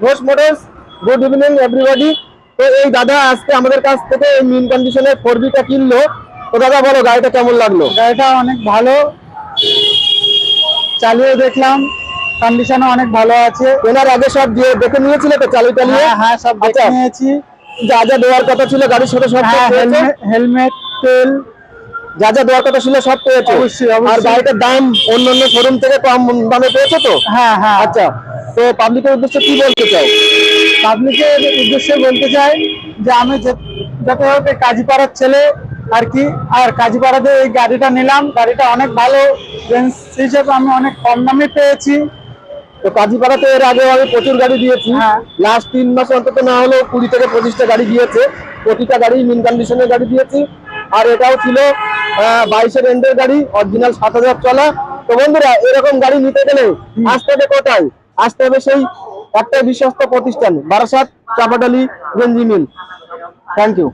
Ghosh motors. Good evening everybody. তো এই দাদা আজকে আমাদের কাছ থেকে এই মিন কন্ডিশনের 4B-টা কিনলো। তো দাদা বলো গাড়িটা কেমন লাগলো? গাড়িটা অনেক ভালো, চালিয়ে দেখলাম, কন্ডিশনও অনেক ভালো আছে। কেনার আগে সব দিয়ে দেখে নিয়েছিলে তো চালিয়ে টালিয়ে? হ্যাঁ হ্যাঁ, সব দেখে আচ্ছা, নিয়েছি। যা যা দেওয়ার কথা ছিল গাড়ির সাথে সব হ্যাঁ, পেয়েছো? হেলমেট, তেল, যা যা দেওয়ার কথা ছিল সব পেয়েছো? অবশ্যই আর অবশ্যই। গাড়িটার দাম অন্যান্য শোরুম থেকে কম দামে পেয়েছো তো? হ্যাঁ হ্যাঁ। আচ্ছা, তো পাবলিকের উদ্দেশ্যে কি বলতে চাও? পাবলিকের উদ্দেশ্যে বলতে চাই যে আমি যাতে হোক এই কাজীপাড়ার ছেলে আর কি, আর কাজীপাড়াতে এই গাড়িটা নিলাম। গাড়িটা অনেক ভালো, রেঞ্জ হিসেবে আমি অনেক কম দামে পেয়েছি। তো কাজীপাড়াতে এর আগে আমি প্রচুর গাড়ি দিয়েছি। হ্যাঁ। লাস্ট 3 মাসে অন্তত না হলেও 20 থেকে 25টা গাড়ি দিয়েছে। প্রতিটা গাড়ি মিন কন্ডিশনের গাড়ি দিয়েছি। আর এটাও ছিল 22-এর এন্ডের গাড়ি, অরিজিনাল 7000 চলা। তো বন্ধুরা, এরকম গাড়ি নিতে গেলে আসতে হবে কোথায়? আসতে হবে সেই একটাই বিশ্বস্ত প্রতিষ্ঠান, বারাসাত চাপাডালি গেঞ্জি মিল। Thank you.